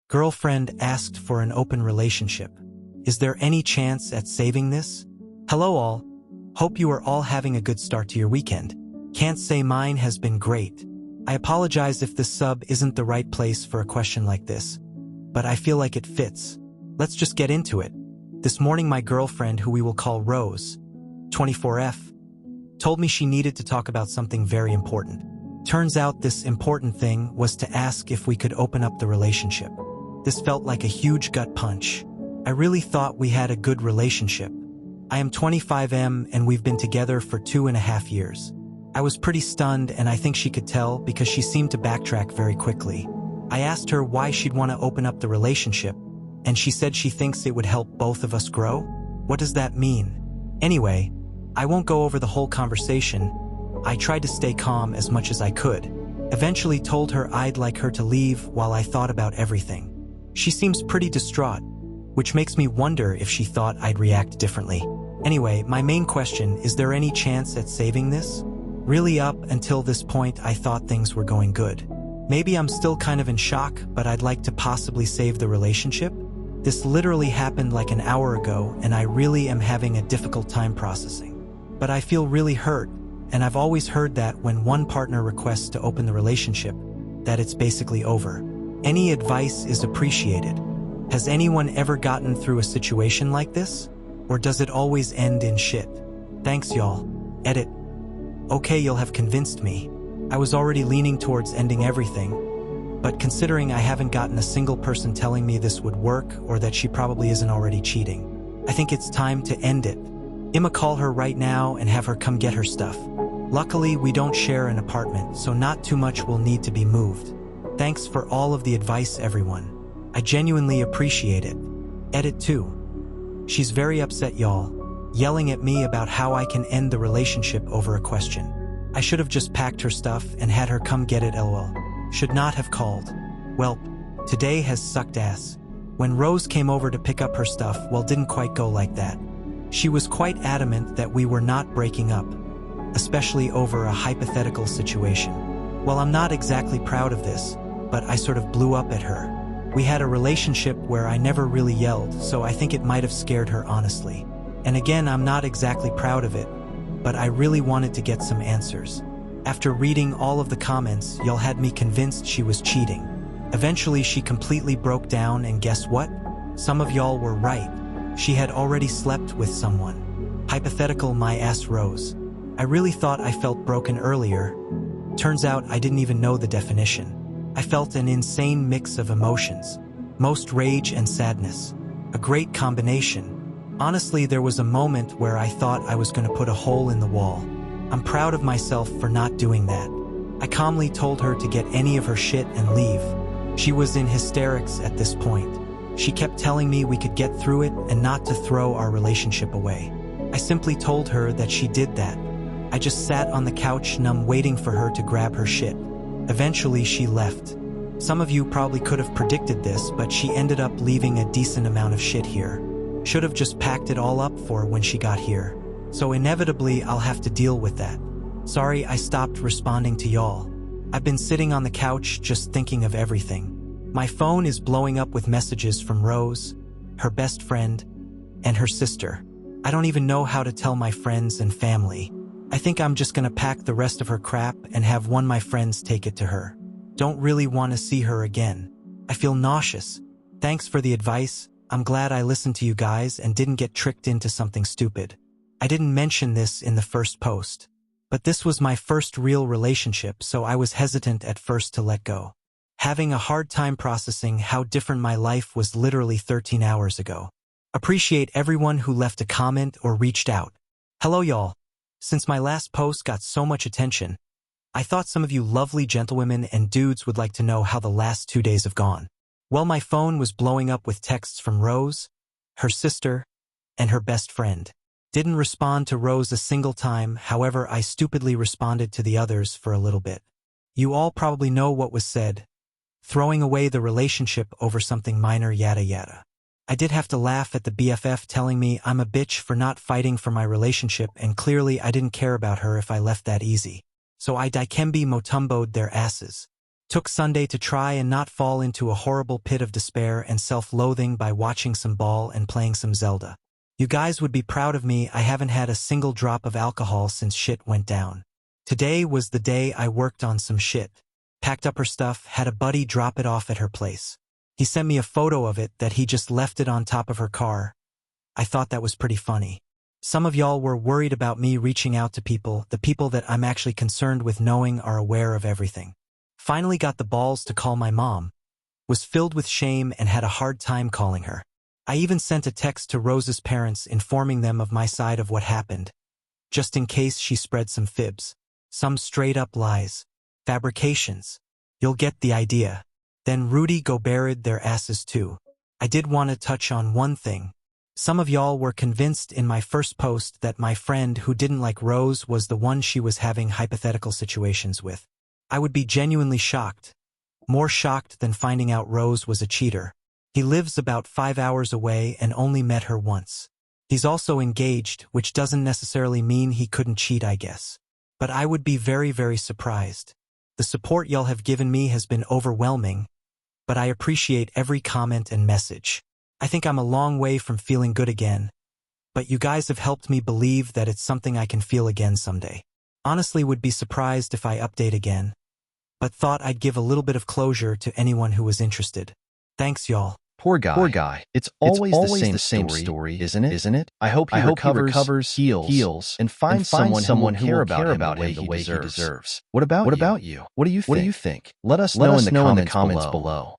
Girlfriend asked for an open relationship. Is there any chance at saving this? Hello all. Hope you are all having a good start to your weekend. Can't say mine has been great. I apologize if this sub isn't the right place for a question like this, but I feel like it fits. Let's just get into it. This morning my girlfriend, who we will call Rose, 24F, told me she needed to talk about something very important. Turns out this important thing was to ask if we could open up the relationship. This felt like a huge gut punch. I really thought we had a good relationship. I am 25M and we've been together for 2.5 years. I was pretty stunned, and I think she could tell because she seemed to backtrack very quickly. I asked her why she'd want to open up the relationship, and she said she thinks it would help both of us grow. What does that mean? Anyway, I won't go over the whole conversation. I tried to stay calm as much as I could. Eventually told her I'd like her to leave while I thought about everything. She seems pretty distraught, which makes me wonder if she thought I'd react differently. Anyway, my main question, is there any chance at saving this? Really, up until this point I thought things were going good. Maybe I'm still kind of in shock, but I'd like to possibly save the relationship. This literally happened like an hour ago, and I really am having a difficult time processing. But I feel really hurt, and I've always heard that when one partner requests to open the relationship, that it's basically over. Any advice is appreciated. Has anyone ever gotten through a situation like this? Or does it always end in shit? Thanks y'all. Edit. Okay, you'll have convinced me. I was already leaning towards ending everything, but considering I haven't gotten a single person telling me this would work or that she probably isn't already cheating, I think it's time to end it. I'ma call her right now and have her come get her stuff. Luckily, we don't share an apartment, so not too much will need to be moved. Thanks for all of the advice, everyone. I genuinely appreciate it. Edit 2. She's very upset, y'all, yelling at me about how I can end the relationship over a question. I should have just packed her stuff and had her come get it, lol. Should not have called. Welp, today has sucked ass. When Rose came over to pick up her stuff, well, didn't quite go like that. She was quite adamant that we were not breaking up, especially over a hypothetical situation. Well, I'm not exactly proud of this, but I sort of blew up at her. We had a relationship where I never really yelled, so I think it might have scared her, honestly. And again, I'm not exactly proud of it, but I really wanted to get some answers. After reading all of the comments, y'all had me convinced she was cheating. Eventually, she completely broke down, and guess what? Some of y'all were right. She had already slept with someone. Hypothetical my ass Rose. I really thought I felt broken earlier. Turns out I didn't even know the definition. I felt an insane mix of emotions. Most rage and sadness. A great combination. Honestly, there was a moment where I thought I was going to put a hole in the wall. I'm proud of myself for not doing that. I calmly told her to get any of her shit and leave. She was in hysterics at this point. She kept telling me we could get through it and not to throw our relationship away. I simply told her that she did that. I just sat on the couch numb, waiting for her to grab her shit. Eventually, she left. Some of you probably could have predicted this, but she ended up leaving a decent amount of shit here. Should have just packed it all up for when she got here. So inevitably, I'll have to deal with that. Sorry I stopped responding to y'all. I've been sitting on the couch just thinking of everything. My phone is blowing up with messages from Rose, her best friend, and her sister. I don't even know how to tell my friends and family. I think I'm just gonna pack the rest of her crap and have one of my friends take it to her. Don't really want to see her again. I feel nauseous. Thanks for the advice. I'm glad I listened to you guys and didn't get tricked into something stupid. I didn't mention this in the first post, but this was my first real relationship, so I was hesitant at first to let go. Having a hard time processing how different my life was literally 13 hours ago. Appreciate everyone who left a comment or reached out. Hello y'all. Since my last post got so much attention, I thought some of you lovely gentlewomen and dudes would like to know how the last 2 days have gone. Well, my phone was blowing up with texts from Rose, her sister, and her best friend. Didn't respond to Rose a single time, however, I stupidly responded to the others for a little bit. You all probably know what was said. Throwing away the relationship over something minor, yada yada. I did have to laugh at the BFF telling me I'm a bitch for not fighting for my relationship, and clearly I didn't care about her if I left that easy. So I dikembe motumboed their asses. Took Sunday to try and not fall into a horrible pit of despair and self-loathing by watching some ball and playing some Zelda. You guys would be proud of me. I haven't had a single drop of alcohol since shit went down. Today was the day I worked on some shit. Packed up her stuff, had a buddy drop it off at her place. He sent me a photo of it that he just left it on top of her car. I thought that was pretty funny. Some of y'all were worried about me reaching out to people. The people that I'm actually concerned with knowing are aware of everything. Finally got the balls to call my mom. Was filled with shame and had a hard time calling her. I even sent a text to Rose's parents informing them of my side of what happened, just in case she spread some fibs. Some straight-up lies. Fabrications. You'll get the idea. Then Rudy go buried their asses too. I did want to touch on one thing. Some of y'all were convinced in my first post that my friend who didn't like Rose was the one she was having hypothetical situations with. I would be genuinely shocked. More shocked than finding out Rose was a cheater. He lives about 5 hours away and only met her once. He's also engaged, which doesn't necessarily mean he couldn't cheat, I guess. But I would be very, very surprised. The support y'all have given me has been overwhelming, but I appreciate every comment and message. I think I'm a long way from feeling good again, but you guys have helped me believe that it's something I can feel again someday. Honestly, would be surprised if I update again, but thought I'd give a little bit of closure to anyone who was interested. Thanks, y'all. Poor guy. It's always the same story, isn't it? I hope he recovers, heals, and finds someone who will care about him the way he deserves. What about you? What do you think? Let us know in the comments below.